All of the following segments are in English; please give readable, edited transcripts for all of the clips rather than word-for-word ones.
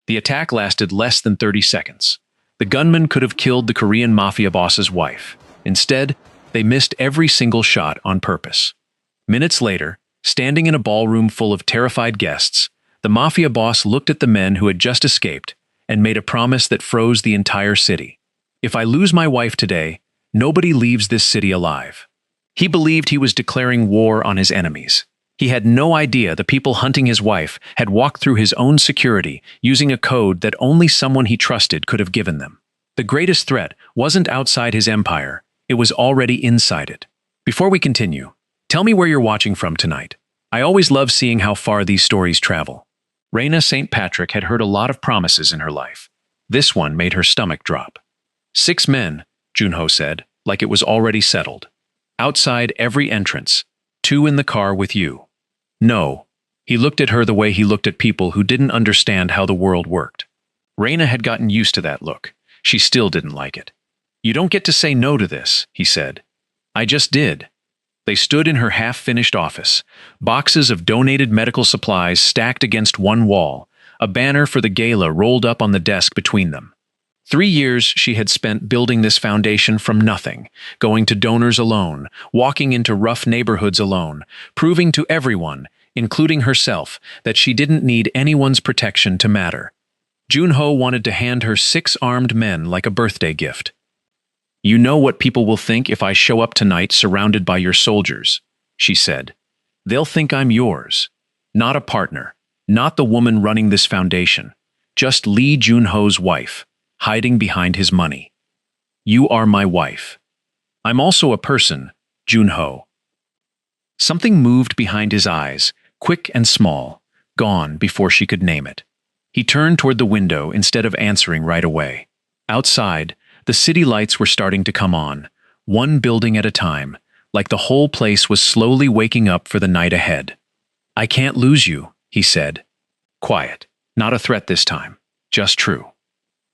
The attack lasted less than 30 seconds. The gunman could have killed the Korean Mafia boss's wife. Instead, they missed every single shot on purpose. Minutes later, standing in a ballroom full of terrified guests, the Mafia boss looked at the men who had just escaped and made a promise that froze the entire city. "If I lose my wife today, nobody leaves this city alive." He believed he was declaring war on his enemies. He had no idea the people hunting his wife had walked through his own security using a code that only someone he trusted could have given them. The greatest threat wasn't outside his empire, it was already inside it. Before we continue, tell me where you're watching from tonight. I always love seeing how far these stories travel. Raina St. Patrick had heard a lot of promises in her life. This one made her stomach drop. 6 men, Junho said, like it was already settled. Outside every entrance, 2 in the car with you. No. He looked at her the way he looked at people who didn't understand how the world worked. Raina had gotten used to that look. She still didn't like it. "You don't get to say no to this," he said. "I just did." They stood in her half-finished office, boxes of donated medical supplies stacked against one wall, a banner for the gala rolled up on the desk between them. 3 years she had spent building this foundation from nothing, going to donors alone, walking into rough neighborhoods alone, proving to everyone, including herself, that she didn't need anyone's protection to matter. Junho wanted to hand her 6 armed men like a birthday gift. "You know what people will think if I show up tonight surrounded by your soldiers," she said. "They'll think I'm yours. Not a partner, not the woman running this foundation, just Lee Junho's wife, hiding behind his money. You are my wife. I'm also a person, Junho." Something moved behind his eyes, quick and small, gone before she could name it. He turned toward the window instead of answering right away. Outside, the city lights were starting to come on, one building at a time, like the whole place was slowly waking up for the night ahead. "I can't lose you," he said. Quiet, not a threat this time, just true.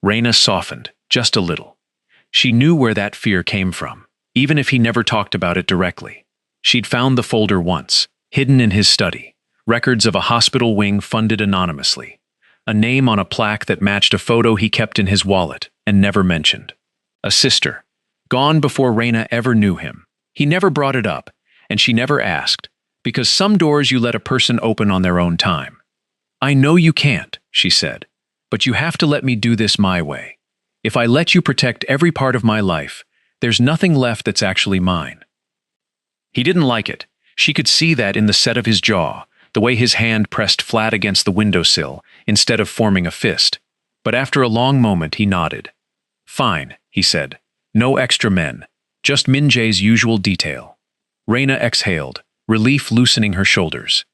Raina softened, just a little. She knew where that fear came from, even if he never talked about it directly. She'd found the folder once, hidden in his study, records of a hospital wing funded anonymously, a name on a plaque that matched a photo he kept in his wallet and never mentioned. A sister, gone before Raina ever knew him. He never brought it up, and she never asked, because some doors you let a person open on their own time. "I know you can't," she said, "but you have to let me do this my way. If I let you protect every part of my life, there's nothing left that's actually mine." He didn't like it. She could see that in the set of his jaw, the way his hand pressed flat against the windowsill instead of forming a fist. But after a long moment, he nodded. "Fine," he said. "No extra men. Just Min-jae's usual detail." Raina exhaled, relief loosening her shoulders.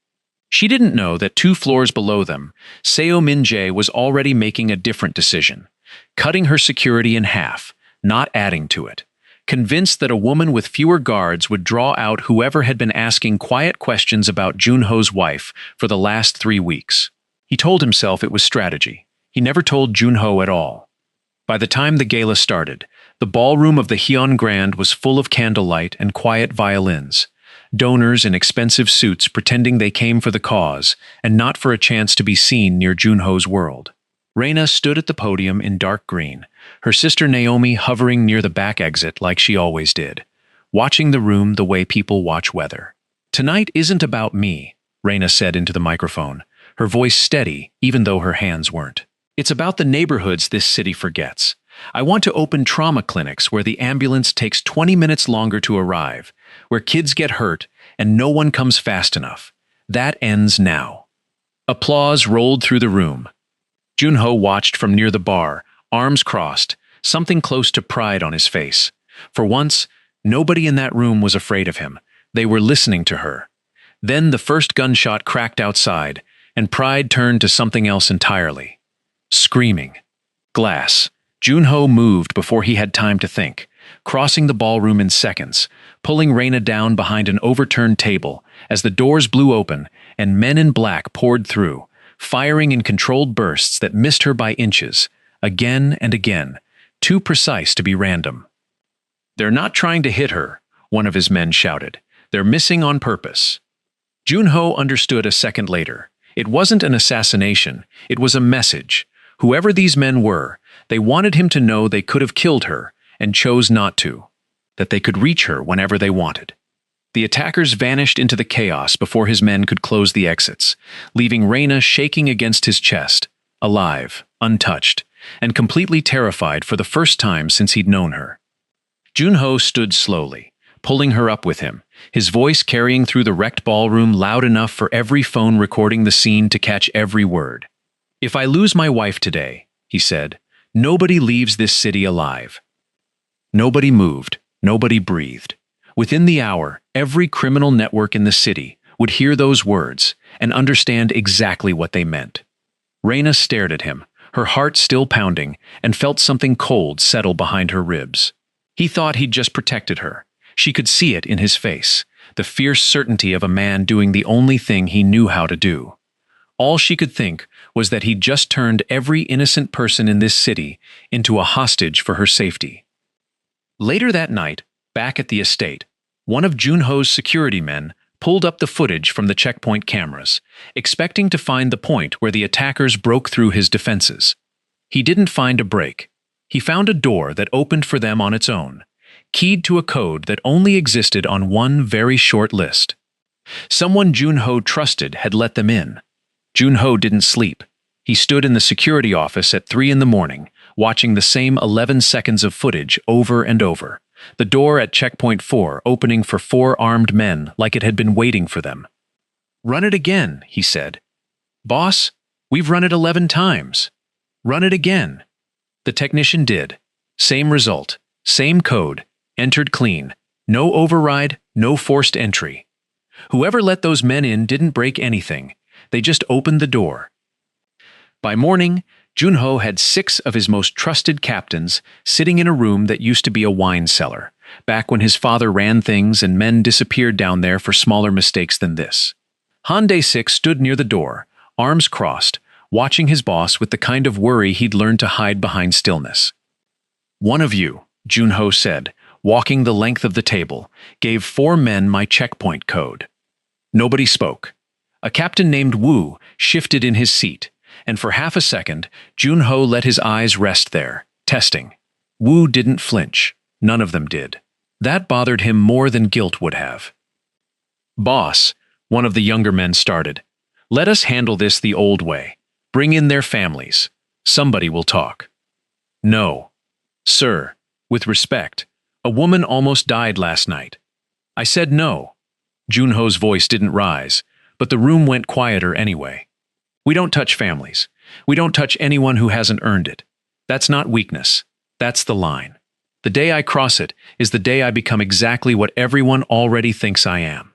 She didn't know that 2 floors below them, Seo Min-jae was already making a different decision, cutting her security in half, not adding to it, convinced that a woman with fewer guards would draw out whoever had been asking quiet questions about Junho's wife for the last 3 weeks. He told himself it was strategy. He never told Junho at all. By the time the gala started, the ballroom of the Hyun Grand was full of candlelight and quiet violins, donors in expensive suits pretending they came for the cause and not for a chance to be seen near Junho's world. Raina stood at the podium in dark green, her sister Naomi hovering near the back exit like she always did, watching the room the way people watch weather. "Tonight isn't about me," Raina said into the microphone, her voice steady even though her hands weren't. "It's about the neighborhoods this city forgets. I want to open trauma clinics where the ambulance takes 20 minutes longer to arrive, where kids get hurt and no one comes fast enough. That ends now." Applause rolled through the room. Junho watched from near the bar, arms crossed, something close to pride on his face. For once, nobody in that room was afraid of him. They were listening to her. Then the first gunshot cracked outside, and pride turned to something else entirely. Screaming. Glass. Junho moved before he had time to think, crossing the ballroom in seconds, pulling Raina down behind an overturned table as the doors blew open and men in black poured through, firing in controlled bursts that missed her by inches, again and again, too precise to be random. "They're not trying to hit her," one of his men shouted. "They're missing on purpose." Junho understood a second later. It wasn't an assassination, it was a message. Whoever these men were, they wanted him to know they could have killed her and chose not to, that they could reach her whenever they wanted. The attackers vanished into the chaos before his men could close the exits, leaving Reyna shaking against his chest, alive, untouched, and completely terrified for the first time since he'd known her. Junho stood slowly, pulling her up with him, his voice carrying through the wrecked ballroom loud enough for every phone recording the scene to catch every word. "If I lose my wife today," he said, "nobody leaves this city alive." Nobody moved, nobody breathed. Within the hour, every criminal network in the city would hear those words and understand exactly what they meant. Reyna stared at him, her heart still pounding, and felt something cold settle behind her ribs. He thought he'd just protected her. She could see it in his face, the fierce certainty of a man doing the only thing he knew how to do. All she could think was that he'd just turned every innocent person in this city into a hostage for her safety. Later that night, back at the estate, one of Junho's security men pulled up the footage from the checkpoint cameras, expecting to find the point where the attackers broke through his defenses. He didn't find a break. He found a door that opened for them on its own, keyed to a code that only existed on one very short list. Someone Junho trusted had let them in. Junho didn't sleep. He stood in the security office at 3 a.m, watching the same 11 seconds of footage over and over. The door at checkpoint 4 opening for 4 armed men like it had been waiting for them. "Run it again," he said. "Boss, we've run it 11 times. Run it again." The technician did. Same result, same code, entered clean. No override, no forced entry. Whoever let those men in didn't break anything. They just opened the door. By morning, Junho had 6 of his most trusted captains sitting in a room that used to be a wine cellar, back when his father ran things and men disappeared down there for smaller mistakes than this. Hyundai 6 stood near the door, arms crossed, watching his boss with the kind of worry he'd learned to hide behind stillness. "One of you," Junho said, walking the length of the table, gave 4 men my checkpoint code. Nobody spoke. A captain named Wu shifted in his seat, and for half a second, Junho let his eyes rest there, testing. Wu didn't flinch. None of them did. That bothered him more than guilt would have. "Boss," one of the younger men started, "let us handle this the old way. Bring in their families. Somebody will talk." "No. Sir, with respect, a woman almost died last night." "I said no." Junho's voice didn't rise, but the room went quieter anyway. "We don't touch families. We don't touch anyone who hasn't earned it. That's not weakness. That's the line. The day I cross it is the day I become exactly what everyone already thinks I am."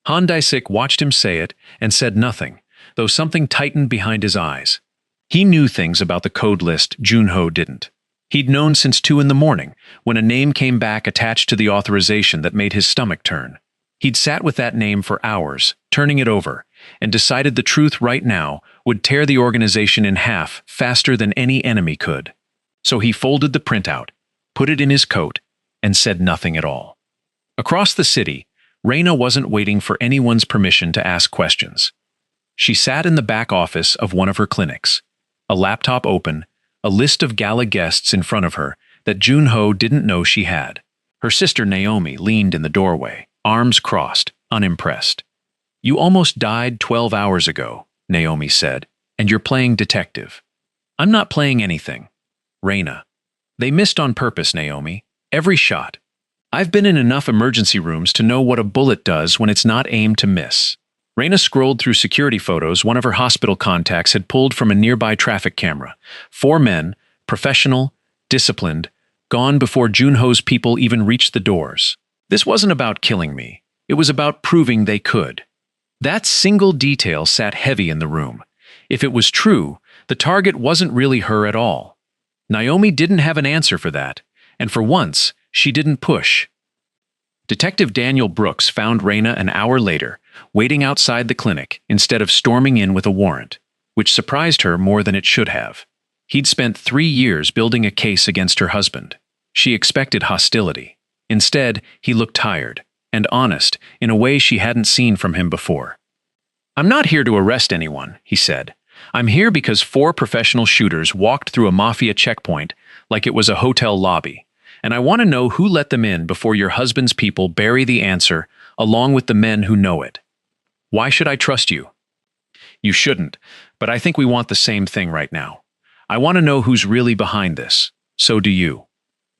Hyundai Sik watched him say it and said nothing, though something tightened behind his eyes. He knew things about the code list Junho didn't. He'd known since 2 a.m, when a name came back attached to the authorization that made his stomach turn. He'd sat with that name for hours, turning it over, and decided the truth right now would tear the organization in half faster than any enemy could. So he folded the printout, put it in his coat, and said nothing at all. Across the city, Reyna wasn't waiting for anyone's permission to ask questions. She sat in the back office of one of her clinics, a laptop open, a list of gala guests in front of her that Junho didn't know she had. Her sister Naomi leaned in the doorway, arms crossed, unimpressed. "You almost died 12 hours ago," Naomi said, "and you're playing detective." "I'm not playing anything." "Reyna, they missed on purpose, Naomi. Every shot. I've been in enough emergency rooms to know what a bullet does when it's not aimed to miss." Reyna scrolled through security photos one of her hospital contacts had pulled from a nearby traffic camera. 4 men, professional, disciplined, gone before Junho's people even reached the doors. This wasn't about killing me. It was about proving they could. That single detail sat heavy in the room. If it was true, the target wasn't really her at all. Naomi didn't have an answer for that, and for once, she didn't push. Detective Daniel Brooks found Reyna an hour later, waiting outside the clinic instead of storming in with a warrant, which surprised her more than it should have. He'd spent 3 years building a case against her husband. She expected hostility. Instead, he looked tired and honest in a way she hadn't seen from him before. "I'm not here to arrest anyone," he said. I'm here because 4 professional shooters walked through a Mafia checkpoint like it was a hotel lobby, and I want to know who let them in before your husband's people bury the answer along with the men who know it. Why should I trust you? You shouldn't, but I think we want the same thing right now. I want to know who's really behind this. So do you.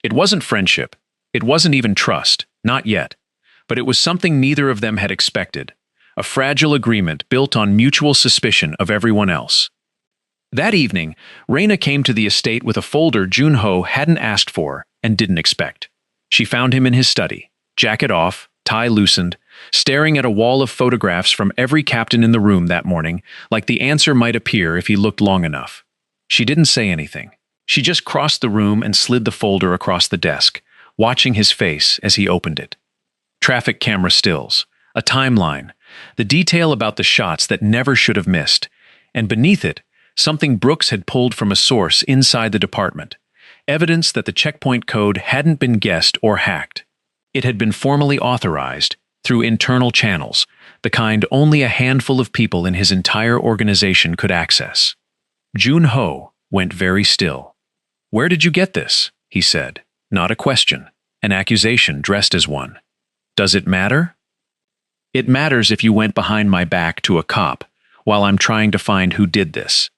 It wasn't friendship. It wasn't even trust. Not yet. But it was something neither of them had expected. A fragile agreement built on mutual suspicion of everyone else. That evening, Raina came to the estate with a folder Junho hadn't asked for and didn't expect. She found him in his study, jacket off, tie loosened, staring at a wall of photographs from every captain in the room that morning, like the answer might appear if he looked long enough. She didn't say anything. She just crossed the room and slid the folder across the desk, watching his face as he opened it. Traffic camera stills, a timeline, the detail about the shots that never should have missed, and beneath it, something Brooks had pulled from a source inside the department, evidence that the checkpoint code hadn't been guessed or hacked. It had been formally authorized through internal channels, the kind only a handful of people in his entire organization could access. Junho went very still. "Where did you get this?" he said. Not a question, an accusation dressed as one. "Does it matter?" "It matters if you went behind my back to a cop while I'm trying to find who did this.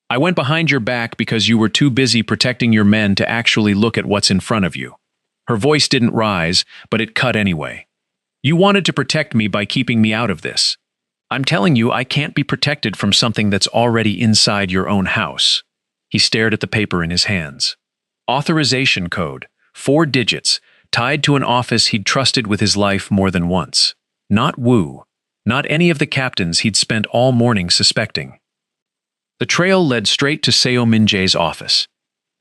I went behind your back because you were too busy protecting your men to actually look at what's in front of you." Her voice didn't rise, but it cut anyway. "You wanted to protect me by keeping me out of this. I'm telling you I can't be protected from something that's already inside your own house." He stared at the paper in his hands. Authorization code, 4 digits, tied to an office he'd trusted with his life more than once. Not Wu, not any of the captains he'd spent all morning suspecting. The trail led straight to Seo Min-jae's office.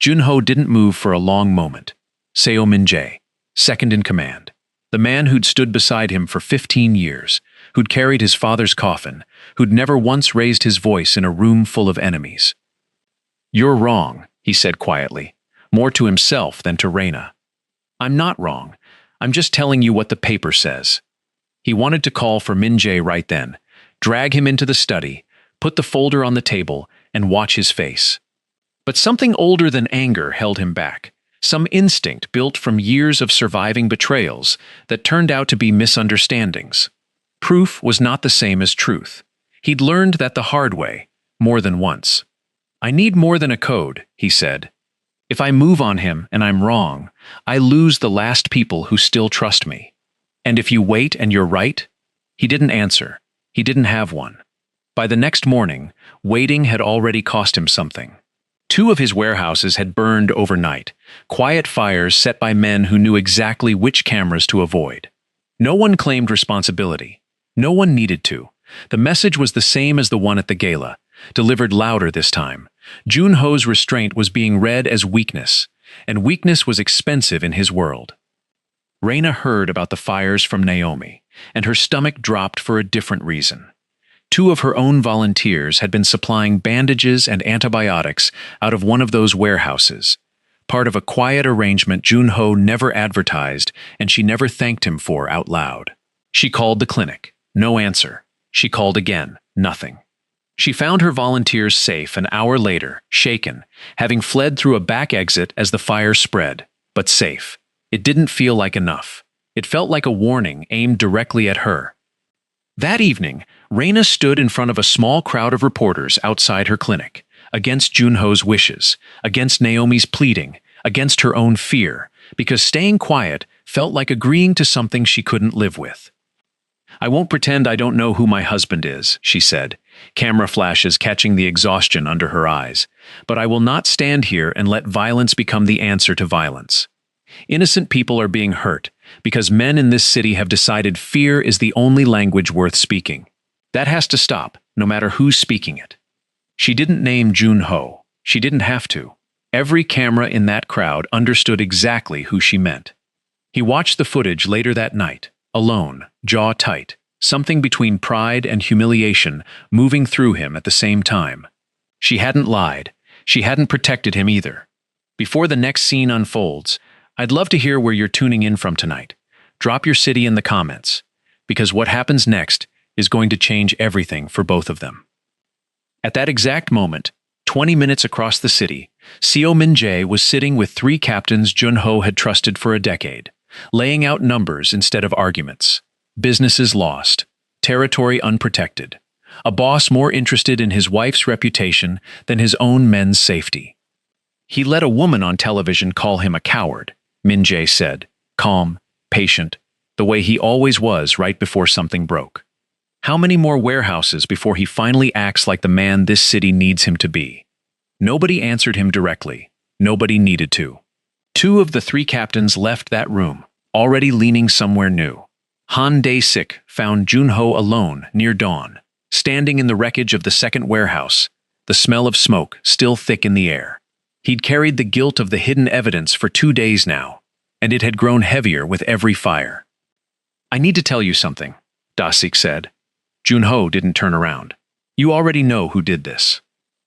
Junho didn't move for a long moment. Seo Min-jae, second in command, the man who'd stood beside him for 15 years, who'd carried his father's coffin, who'd never once raised his voice in a room full of enemies. "You're wrong," he said quietly, more to himself than to Raina. "I'm not wrong. I'm just telling you what the paper says." He wanted to call for Min-jae right then, drag him into the study, put the folder on the table, and watch his face. But something older than anger held him back, some instinct built from years of surviving betrayals that turned out to be misunderstandings. Proof was not the same as truth. He'd learned that the hard way, more than once. "I need more than a code," he said. "If I move on him and I'm wrong, I lose the last people who still trust me. And if you wait and you're right?" He didn't answer. He didn't have one. By the next morning, waiting had already cost him something. 2 of his warehouses had burned overnight, quiet fires set by men who knew exactly which cameras to avoid. No one claimed responsibility. No one needed to. The message was the same as the one at the gala, delivered louder this time. Junho's restraint was being read as weakness, and weakness was expensive in his world. Raina heard about the fires from Naomi, and her stomach dropped for a different reason. 2 of her own volunteers had been supplying bandages and antibiotics out of one of those warehouses, part of a quiet arrangement Junho never advertised and she never thanked him for out loud. She called the clinic. No answer. She called again. Nothing. She found her volunteers safe an hour later, shaken, having fled through a back exit as the fire spread, but safe. It didn't feel like enough. It felt like a warning aimed directly at her. That evening, Raina stood in front of a small crowd of reporters outside her clinic, against Junho's wishes, against Naomi's pleading, against her own fear, because staying quiet felt like agreeing to something she couldn't live with. "I won't pretend I don't know who my husband is," she said, camera flashes catching the exhaustion under her eyes. "But I will not stand here and let violence become the answer to violence. Innocent people are being hurt because men in this city have decided fear is the only language worth speaking. That has to stop, no matter who's speaking it." She didn't name Junho. She didn't have to. Every camera in that crowd understood exactly who she meant. He watched the footage later that night, alone, jaw tight, something between pride and humiliation moving through him at the same time. She hadn't lied. She hadn't protected him either. Before the next scene unfolds, I'd love to hear where you're tuning in from tonight. Drop your city in the comments, because what happens next is going to change everything for both of them. At that exact moment, 20 minutes across the city, Seo Min-jae was sitting with three captains Jun-ho had trusted for a decade, laying out numbers instead of arguments. Businesses lost, territory unprotected, a boss more interested in his wife's reputation than his own men's safety. He let a woman on television call him a coward, Min-jae said, calm, patient, the way he always was right before something broke. How many more warehouses before he finally acts like the man this city needs him to be? Nobody answered him directly. Nobody needed to. Two of the three captains left that room, already leaning somewhere new. Han Dae-sik found Jun-ho alone near dawn, standing in the wreckage of the second warehouse, the smell of smoke still thick in the air. He'd carried the guilt of the hidden evidence for 2 days now, and it had grown heavier with every fire. "I need to tell you something," Dae-sik said. Jun-ho didn't turn around. "You already know who did this."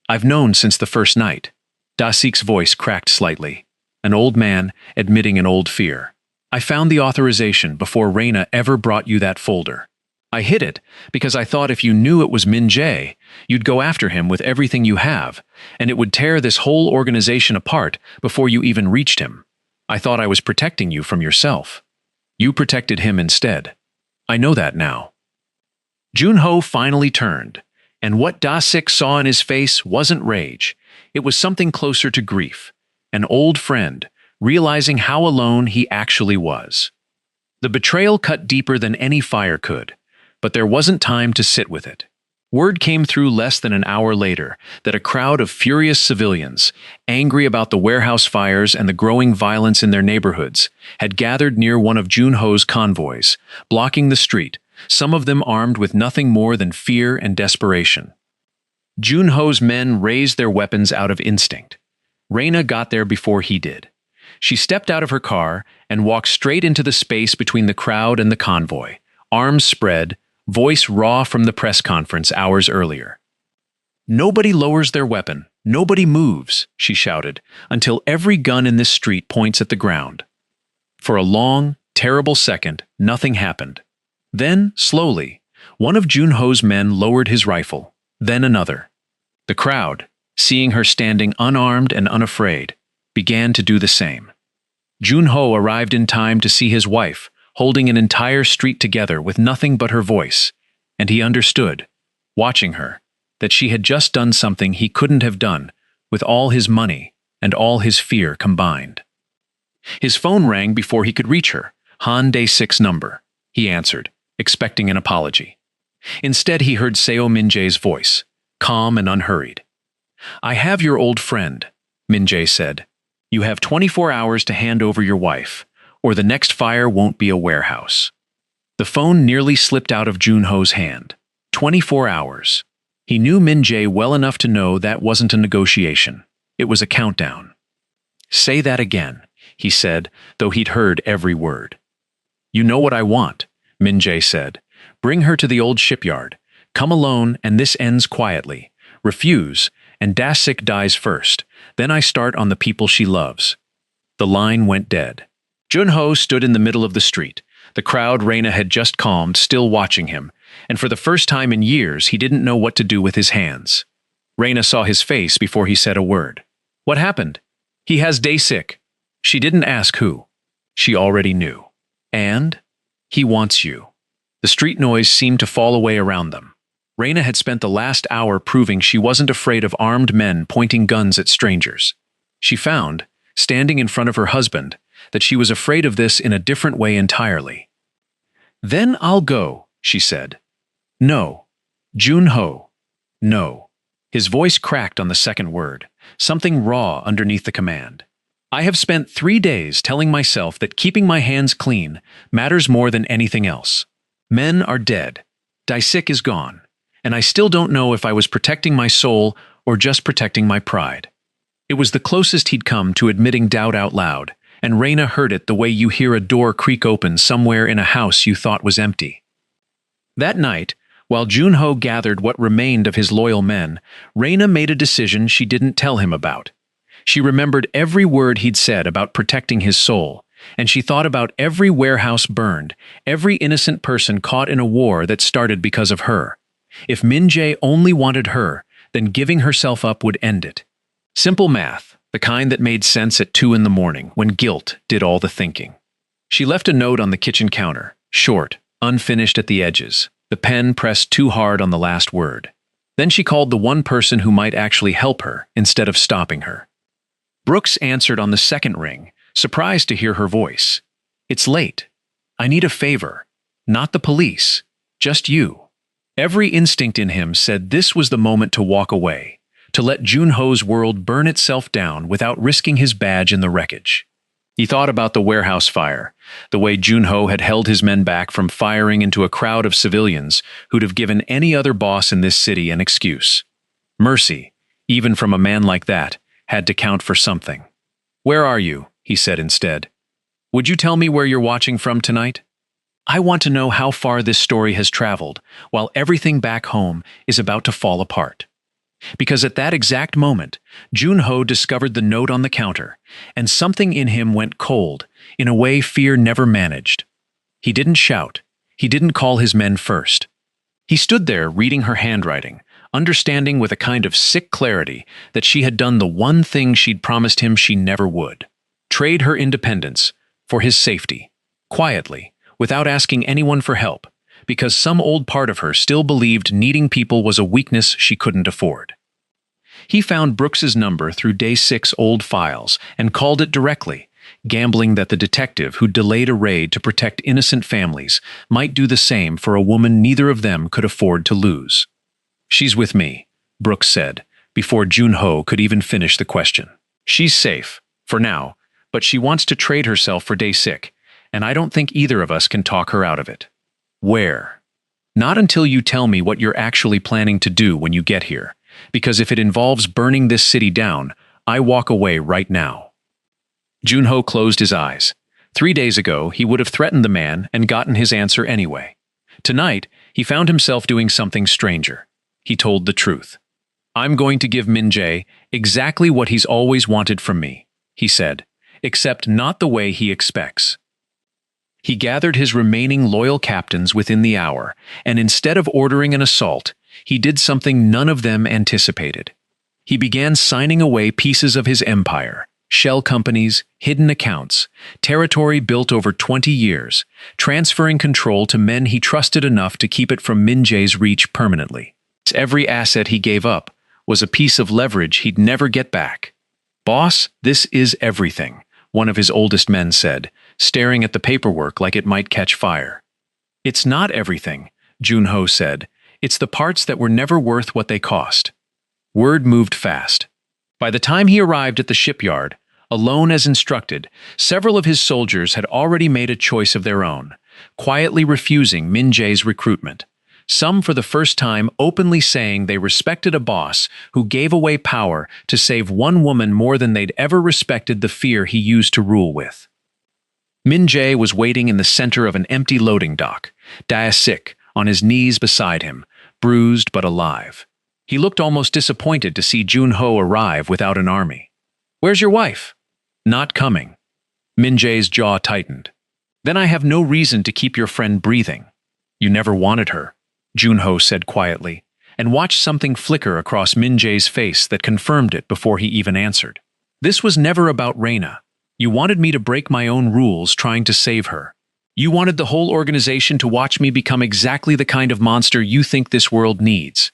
"I've known since the first night." Dae-sik's voice cracked slightly, an old man admitting an old fear. "I found the authorization before Reina ever brought you that folder. I hid it because I thought if you knew it was Min-jae, you'd go after him with everything you have, and it would tear this whole organization apart before you even reached him. I thought I was protecting you from yourself. You protected him instead. I know that now." Jun-ho finally turned, and what Dae-sik saw in his face wasn't rage. It was something closer to grief, an old friend, realizing how alone he actually was. The betrayal cut deeper than any fire could, but there wasn't time to sit with it. Word came through less than an hour later that a crowd of furious civilians, angry about the warehouse fires and the growing violence in their neighborhoods, had gathered near one of Jun-ho's convoys, blocking the street, some of them armed with nothing more than fear and desperation. Jun-ho's men raised their weapons out of instinct. Reina got there before he did. She stepped out of her car and walked straight into the space between the crowd and the convoy, arms spread, voice raw from the press conference hours earlier. "Nobody lowers their weapon, nobody moves," she shouted, "until every gun in this street points at the ground." For a long, terrible second, nothing happened. Then, slowly, one of Jun-ho's men lowered his rifle, then another. The crowd, seeing her standing unarmed and unafraid, began to do the same. Jun-ho arrived in time to see his wife, holding an entire street together with nothing but her voice, and he understood, watching her, that she had just done something he couldn't have done with all his money and all his fear combined. His phone rang before he could reach her, Han Dae-sik's number. He answered, expecting an apology. Instead, he heard Seo Min-jae's voice, calm and unhurried. "I have your old friend," Min-jae said. "You have 24 hours to hand over your wife, or the next fire won't be a warehouse." The phone nearly slipped out of Jun-ho's hand. 24 hours. He knew Min-jae well enough to know that wasn't a negotiation. It was a countdown. "Say that again," he said, though he'd heard every word. "You know what I want," Min-jae said. "Bring her to the old shipyard. Come alone, and this ends quietly. Refuse, and Dae-sik dies first. Then I start on the people she loves." The line went dead. Jun-ho stood in the middle of the street. The crowd Reina had just calmed, still watching him, and for the first time in years he didn't know what to do with his hands. Reina saw his face before he said a word. "What happened?" "He has Dae-sik." She didn't ask who. She already knew. "And?" "He wants you." The street noise seemed to fall away around them. Reina had spent the last hour proving she wasn't afraid of armed men pointing guns at strangers. She found, standing in front of her husband, that she was afraid of this in a different way entirely. "Then I'll go," she said. "No. Jun-ho. No." His voice cracked on the second word, something raw underneath the command. "I have spent 3 days telling myself that keeping my hands clean matters more than anything else. Men are dead. Dae-sik is gone. And I still don't know if I was protecting my soul or just protecting my pride." It was the closest he'd come to admitting doubt out loud, and Reina heard it the way you hear a door creak open somewhere in a house you thought was empty. That night, while Jun-ho gathered what remained of his loyal men, Reina made a decision she didn't tell him about. She remembered every word he'd said about protecting his soul, and she thought about every warehouse burned, every innocent person caught in a war that started because of her. If Min-jae only wanted her, then giving herself up would end it. Simple math, the kind that made sense at 2 in the morning when guilt did all the thinking. She left a note on the kitchen counter, short, unfinished at the edges, the pen pressed too hard on the last word. Then she called the one person who might actually help her instead of stopping her. Brooks answered on the second ring, surprised to hear her voice. "It's late. I need a favor. Not the police. Just you." Every instinct in him said this was the moment to walk away, to let Junho's world burn itself down without risking his badge in the wreckage. He thought about the warehouse fire, the way Junho had held his men back from firing into a crowd of civilians who'd have given any other boss in this city an excuse. Mercy, even from a man like that, had to count for something. "Where are you?" he said instead. "Would you tell me where you're watching from tonight? I want to know how far this story has traveled, while everything back home is about to fall apart." Because at that exact moment, Junho discovered the note on the counter, and something in him went cold, in a way fear never managed. He didn't shout. He didn't call his men first. He stood there reading her handwriting, understanding with a kind of sick clarity that she had done the one thing she'd promised him she never would. Trade her independence for his safety, quietly, without asking anyone for help, because some old part of her still believed needing people was a weakness she couldn't afford. He found Brooks's number through Day 6 old files and called it directly, gambling that the detective who delayed a raid to protect innocent families might do the same for a woman neither of them could afford to lose. "She's with me," Brooks said, before Junho could even finish the question. "She's safe, for now, but she wants to trade herself for Day 6, and I don't think either of us can talk her out of it." "Where?" "Not until you tell me what you're actually planning to do when you get here, because if it involves burning this city down, I walk away right now." Junho closed his eyes. 3 days ago, he would have threatened the man and gotten his answer anyway. Tonight, he found himself doing something stranger. He told the truth. "I'm going to give Min-jae exactly what he's always wanted from me," he said, "except not the way he expects." He gathered his remaining loyal captains within the hour, and instead of ordering an assault, he did something none of them anticipated. He began signing away pieces of his empire, shell companies, hidden accounts, territory built over 20 years, transferring control to men he trusted enough to keep it from Min-jae's reach permanently. Every asset he gave up was a piece of leverage he'd never get back. "Boss, this is everything," one of his oldest men said, staring at the paperwork like it might catch fire. "It's not everything," Junho said. "It's the parts that were never worth what they cost." Word moved fast. By the time he arrived at the shipyard, alone as instructed, several of his soldiers had already made a choice of their own, quietly refusing Min-jae's recruitment. Some for the first time openly saying they respected a boss who gave away power to save one woman more than they'd ever respected the fear he used to rule with. Min-jae was waiting in the center of an empty loading dock, Dae-sik on his knees beside him, bruised but alive. He looked almost disappointed to see Junho arrive without an army. "Where's your wife?" "Not coming." Min-jae's jaw tightened. "Then I have no reason to keep your friend breathing." "You never wanted her," Junho said quietly, and watched something flicker across Min-jae's face that confirmed it before he even answered. "This was never about Reina. You wanted me to break my own rules trying to save her. You wanted the whole organization to watch me become exactly the kind of monster you think this world needs."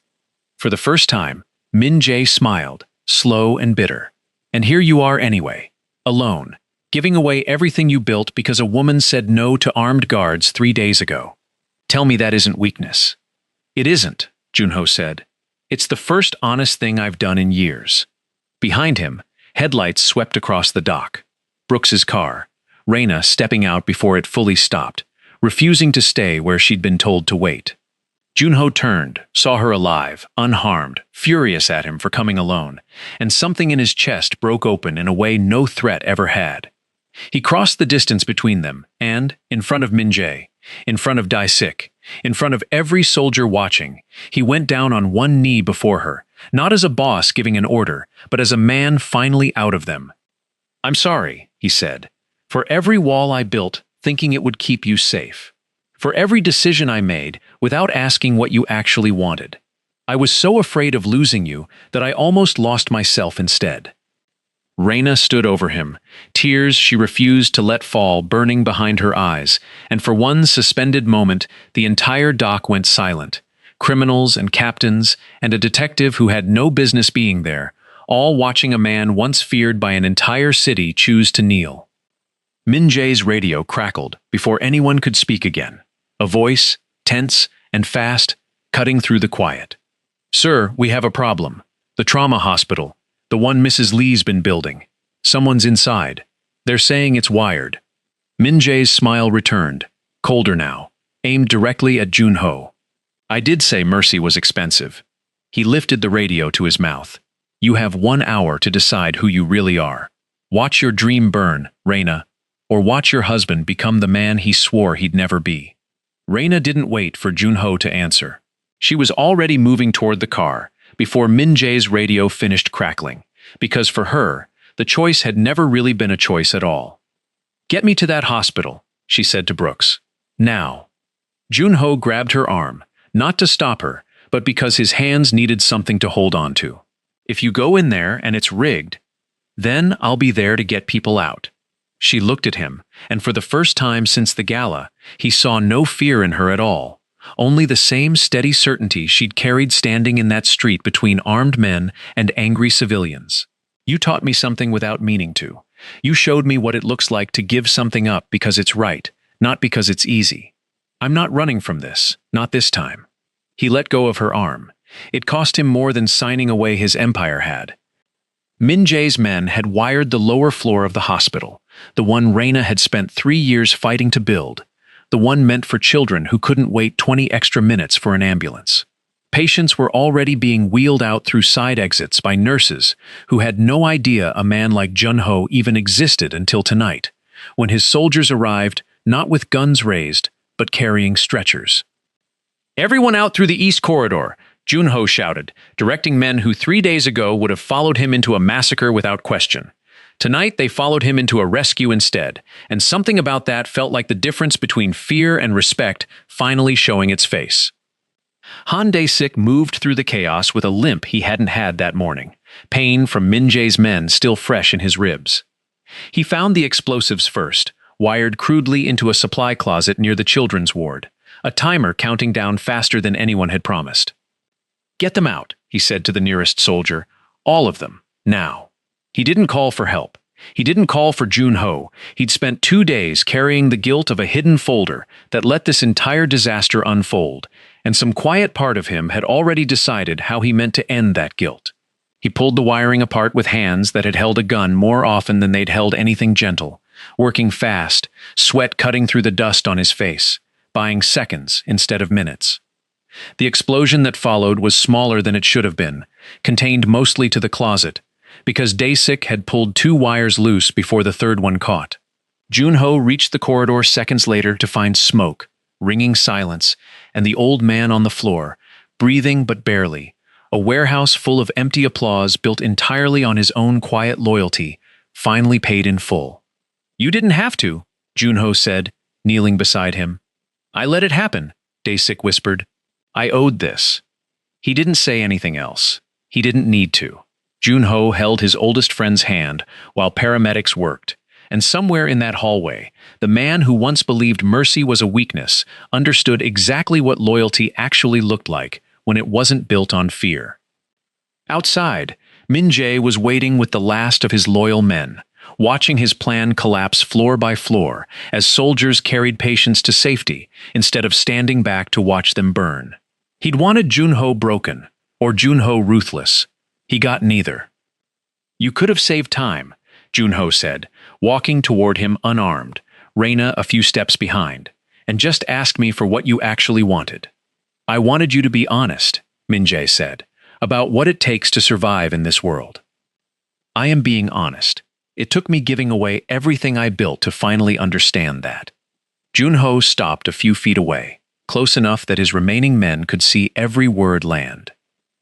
For the first time, Min-jae smiled, slow and bitter. "And here you are anyway, alone, giving away everything you built because a woman said no to armed guards 3 days ago. Tell me that isn't weakness." "It isn't," Junho said. "It's the first honest thing I've done in years." Behind him, headlights swept across the dock. Brooks's car, Reina stepping out before it fully stopped, refusing to stay where she'd been told to wait. Junho turned, saw her alive, unharmed, furious at him for coming alone, and something in his chest broke open in a way no threat ever had. He crossed the distance between them, and, in front of Min-jae, in front of Dae-sik, in front of every soldier watching, he went down on one knee before her, not as a boss giving an order, but as a man finally out of them. "I'm sorry," he said, "for every wall I built thinking it would keep you safe. For every decision I made without asking what you actually wanted. I was so afraid of losing you that I almost lost myself instead." Reyna stood over him, tears she refused to let fall burning behind her eyes, and for one suspended moment the entire dock went silent. Criminals and captains, and a detective who had no business being there, all watching a man once feared by an entire city choose to kneel. Min Jae's radio crackled before anyone could speak again, a voice, tense and fast, cutting through the quiet. "Sir, we have a problem. The trauma hospital. The one Mrs. Lee's been building. Someone's inside. They're saying it's wired." Min Jae's smile returned, colder now, aimed directly at Junho. "I did say mercy was expensive." He lifted the radio to his mouth. "You have 1 hour to decide who you really are. Watch your dream burn, Reyna, or watch your husband become the man he swore he'd never be." Reyna didn't wait for Junho to answer. She was already moving toward the car before Min Jae's radio finished crackling, because for her, the choice had never really been a choice at all. "Get me to that hospital," she said to Brooks. "Now." Junho grabbed her arm, not to stop her, but because his hands needed something to hold on to. "If you go in there and it's rigged, then I'll be there to get people out." She looked at him, and for the first time since the gala, he saw no fear in her at all. Only the same steady certainty she'd carried standing in that street between armed men and angry civilians. "You taught me something without meaning to. You showed me what it looks like to give something up because it's right, not because it's easy. I'm not running from this, not this time." He let go of her arm. It cost him more than signing away his empire had. Min Jae's men had wired the lower floor of the hospital, the one Reyna had spent 3 years fighting to build, the one meant for children who couldn't wait 20 extra minutes for an ambulance. Patients were already being wheeled out through side exits by nurses who had no idea a man like Junho even existed until tonight, when his soldiers arrived, not with guns raised, but carrying stretchers. "Everyone out through the east corridor," Junho shouted, directing men who 3 days ago would have followed him into a massacre without question. Tonight they followed him into a rescue instead, and something about that felt like the difference between fear and respect finally showing its face. Han Dae-sik moved through the chaos with a limp he hadn't had that morning, pain from Min Jae's men still fresh in his ribs. He found the explosives first, wired crudely into a supply closet near the children's ward, a timer counting down faster than anyone had promised. "Get them out," he said to the nearest soldier. "All of them, now." He didn't call for help. He didn't call for Junho. He'd spent 2 days carrying the guilt of a hidden folder that let this entire disaster unfold, and some quiet part of him had already decided how he meant to end that guilt. He pulled the wiring apart with hands that had held a gun more often than they'd held anything gentle, working fast, sweat cutting through the dust on his face, buying seconds instead of minutes. The explosion that followed was smaller than it should have been, contained mostly to the closet, because Dae-sik had pulled 2 wires loose before the third one caught. Junho reached the corridor seconds later to find smoke, ringing silence, and the old man on the floor, breathing but barely, a warehouse full of empty applause built entirely on his own quiet loyalty, finally paid in full. "You didn't have to," Junho said, kneeling beside him. "I let it happen," Dae-sik whispered. "I owed this." He didn't say anything else. He didn't need to. Junho held his oldest friend's hand while paramedics worked, and somewhere in that hallway, the man who once believed mercy was a weakness understood exactly what loyalty actually looked like when it wasn't built on fear. Outside, Min Jae was waiting with the last of his loyal men, watching his plan collapse floor by floor as soldiers carried patients to safety instead of standing back to watch them burn. He'd wanted Junho broken, or Junho ruthless. He got neither. "You could have saved time," Junho said, walking toward him unarmed, Reyna a few steps behind, "and just asked me for what you actually wanted." "I wanted you to be honest," Min Jae said, "about what it takes to survive in this world." "I am being honest. It took me giving away everything I built to finally understand that." Junho stopped a few feet away, close enough that his remaining men could see every word land.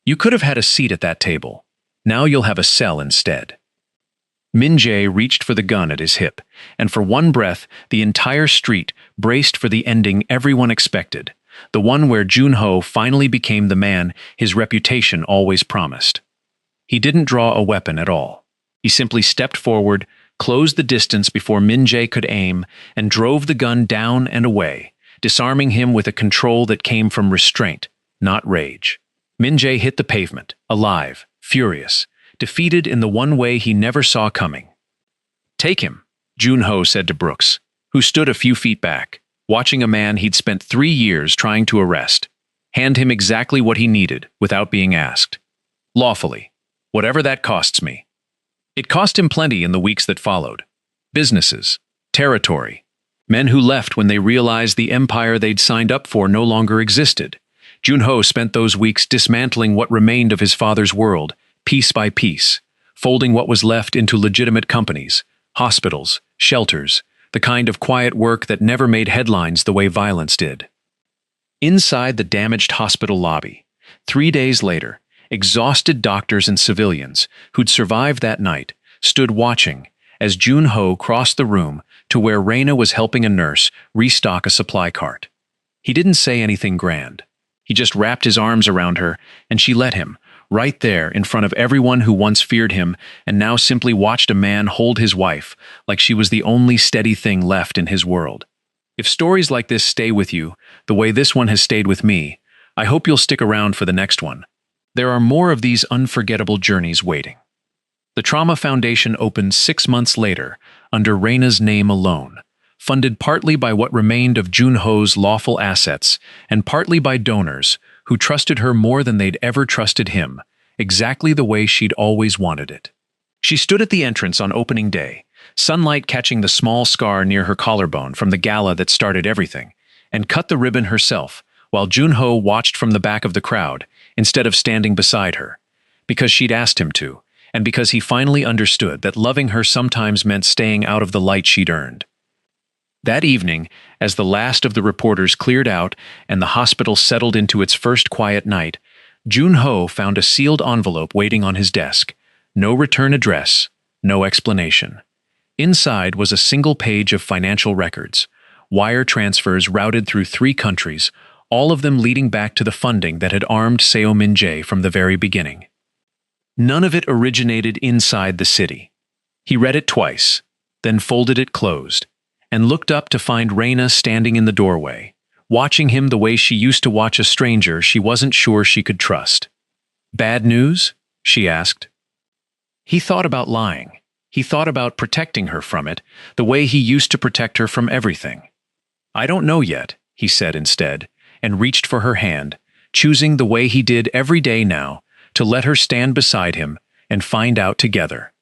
"You could have had a seat at that table. Now you'll have a cell instead." Min Jae reached for the gun at his hip, and for one breath, the entire street braced for the ending everyone expected, the one where Junho finally became the man his reputation always promised. He didn't draw a weapon at all. He simply stepped forward, closed the distance before Min-jae could aim, and drove the gun down and away, disarming him with a control that came from restraint, not rage. Min-jae hit the pavement, alive, furious, defeated in the one way he never saw coming. "Take him," Junho said to Brooks, who stood a few feet back, watching a man he'd spent 3 years trying to arrest. "Hand him exactly what he needed, without being asked. Lawfully. Whatever that costs me." It cost him plenty in the weeks that followed. Businesses, territory, men who left when they realized the empire they'd signed up for no longer existed. Junho spent those weeks dismantling what remained of his father's world, piece by piece, folding what was left into legitimate companies, hospitals, shelters, the kind of quiet work that never made headlines the way violence did. Inside the damaged hospital lobby, 3 days later, exhausted doctors and civilians who'd survived that night stood watching as Junho crossed the room to where Reina was helping a nurse restock a supply cart. He didn't say anything grand. He just wrapped his arms around her, and she let him, right there in front of everyone who once feared him and now simply watched a man hold his wife like she was the only steady thing left in his world. If stories like this stay with you, the way this one has stayed with me, I hope you'll stick around for the next one. There are more of these unforgettable journeys waiting. The Trauma Foundation opened 6 months later under Reina's name alone, funded partly by what remained of Junho's lawful assets and partly by donors who trusted her more than they'd ever trusted him, exactly the way she'd always wanted it. She stood at the entrance on opening day, sunlight catching the small scar near her collarbone from the gala that started everything, and cut the ribbon herself, while Junho watched from the back of the crowd instead of standing beside her, because she'd asked him to, and because he finally understood that loving her sometimes meant staying out of the light she'd earned. That evening, as the last of the reporters cleared out and the hospital settled into its first quiet night, Junho found a sealed envelope waiting on his desk. No return address, no explanation. Inside was a single page of financial records, wire transfers routed through 3 countries, all of them leading back to the funding that had armed Seo Min-jae from the very beginning. None of it originated inside the city. He read it twice, then folded it closed, and looked up to find Reina standing in the doorway, watching him the way she used to watch a stranger she wasn't sure she could trust. "Bad news?" she asked. He thought about lying. He thought about protecting her from it, the way he used to protect her from everything. "I don't know yet," he said instead, and reached for her hand, choosing the way he did every day now, to let her stand beside him and find out together.